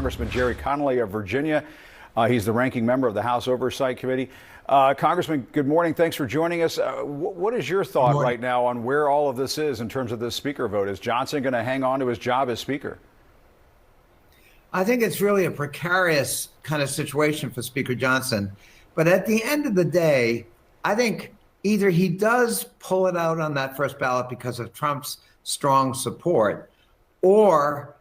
Congressman Gerry Connolly of Virginia. He's the ranking member of the House Oversight Committee. Congressman, good morning. Thanks for joining us. What is your thought right now on where all of this is in terms of this speaker vote? Is Johnson going to hang on to his job as speaker? I think it's really a precarious kind of situation for Speaker Johnson. But at the end of the day, I think either he does pull it out on that first ballot because of Trump's strong support, or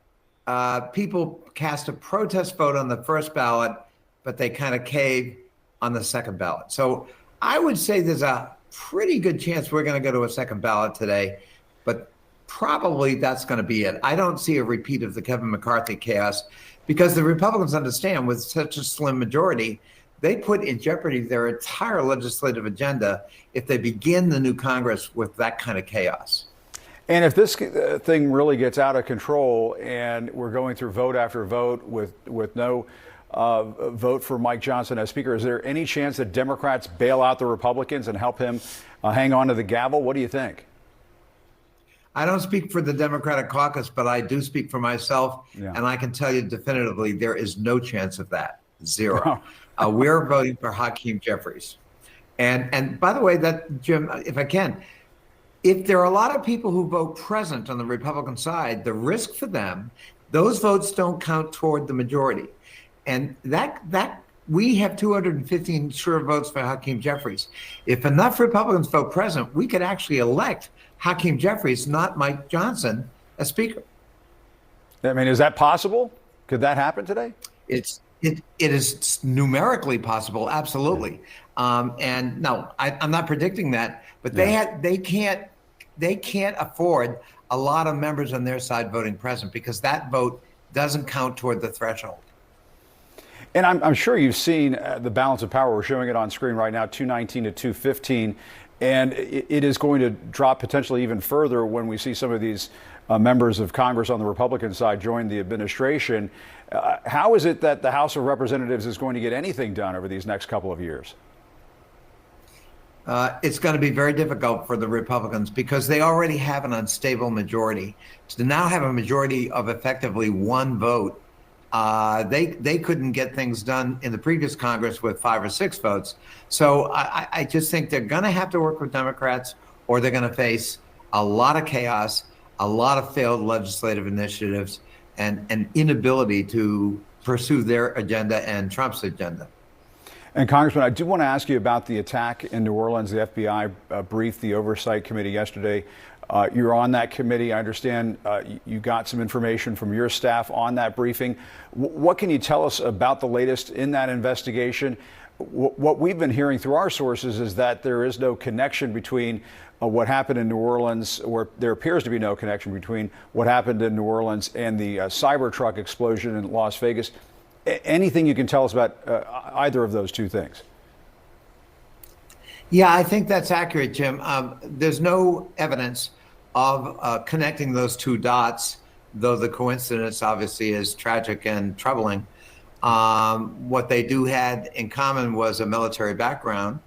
people cast a protest vote on the first ballot, but they kind of cave on the second ballot. So I would say there's a pretty good chance we're going to go to a second ballot today, but probably that's going to be it. I don't see a repeat of the Kevin McCarthy chaos because the Republicans understand with such a slim majority, they put in jeopardy their entire legislative agenda if they begin the new Congress with that kind of chaos. And if this thing really gets out of control and we're going through vote after vote with no vote for Mike Johnson as Speaker, is there any chance that Democrats bail out the Republicans and help him hang on to the gavel? What do you think? I don't speak for the Democratic caucus, but I do speak for myself. Yeah. And I can tell you definitively there is no chance of that. Zero. We're voting for Hakeem Jeffries. And by the way, that, Jim, if I can, if there are a lot of people who vote present on the Republican side, the risk for them, those votes don't count toward the majority. And that we have 215 sure votes for Hakeem Jeffries. If enough Republicans vote present, we could actually elect Hakeem Jeffries, not Mike Johnson, as Speaker. I mean, is that possible? Could that happen today? It is numerically possible, absolutely. And no, I'm not predicting that, but they can't afford a lot of members on their side voting present because that vote doesn't count toward the threshold. And I'm sure you've seen the balance of power. We're showing it on screen right now, 219 to 215. And it is going to drop potentially even further when we see some of these members of Congress on the Republican side join the administration. How is it that the House of Representatives is going to get anything done over these next couple of years? It's going to be very difficult for the Republicans because they already have an unstable majority. To now have a majority of effectively one vote, they couldn't get things done in the previous Congress with 5 or 6 votes. So I just think they're going to have to work with Democrats, or they're going to face a lot of chaos, a lot of failed legislative initiatives, and an inability to pursue their agenda and Trump's agenda. And Congressman, I do want to ask you about the attack in New Orleans. The FBI briefed the Oversight Committee yesterday. You're on that committee. I understand you got some information from your staff on that briefing. What can you tell us about the latest in that investigation? What we've been hearing through our sources is that there is no connection between what happened in New Orleans, or there appears to be no connection between what happened in New Orleans and the Cybertruck explosion in Las Vegas. Anything you can tell us about either of those two things? Yeah, I think that's accurate, Jim. There's no evidence of connecting those two dots, though the coincidence obviously is tragic and troubling. What they do had in common was a military background,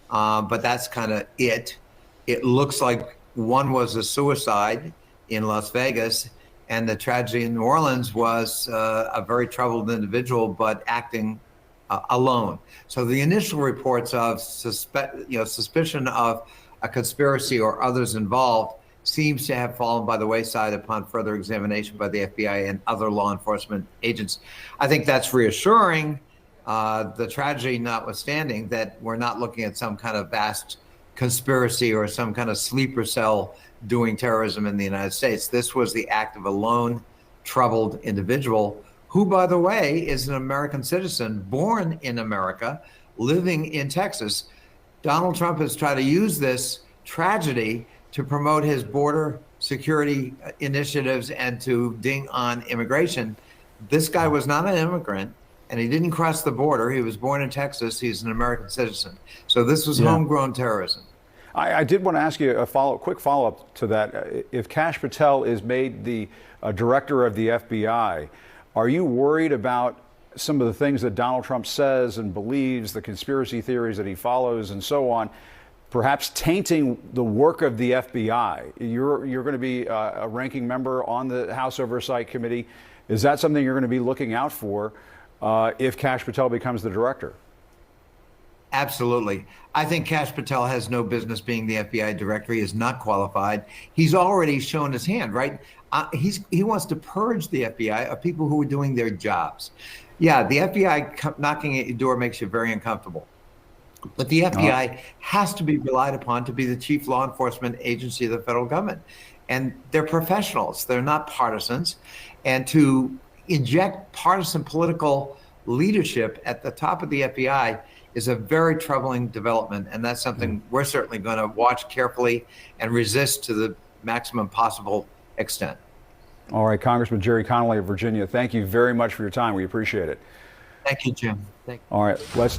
but that's kind of it. It looks like one was a suicide in Las Vegas, and the tragedy in New Orleans was a very troubled individual, but acting alone. So the initial reports of suspicion of a conspiracy or others involved seems to have fallen by the wayside upon further examination by the FBI and other law enforcement agents. I think that's reassuring, the tragedy notwithstanding, that we're not looking at some kind of vast conspiracy or some kind of sleeper cell doing terrorism in the United States. This was the act of a lone, troubled individual who, by the way, is an American citizen, born in America, living in Texas. Donald Trump has tried to use this tragedy to promote his border security initiatives and to ding on immigration. This guy was not an immigrant, and he didn't cross the border. He was born in Texas. He's an American citizen. So this was homegrown terrorism. I did want to ask you a quick follow-up to that. If Kash Patel is made the director of the FBI, are you worried about some of the things that Donald Trump says and believes, the conspiracy theories that he follows and so on, perhaps tainting the work of the FBI? You're going to be a ranking member on the House Oversight Committee. Is that something you're going to be looking out for if Kash Patel becomes the director? Absolutely. I think Kash Patel has no business being the FBI director. He is not qualified. He's already shown his hand, right? He wants to purge the FBI of people who are doing their jobs. Yeah, the FBI knocking at your door makes you very uncomfortable. But the FBI has to be relied upon to be the chief law enforcement agency of the federal government. And they're professionals. They're not partisans. And to inject partisan political leadership at the top of the FBI is a very troubling development. And that's something we're certainly going to watch carefully and resist to the maximum possible extent. All right, Congressman Gerry Connolly of Virginia, thank you very much for your time. We appreciate it. Thank you, Jim. All right, let's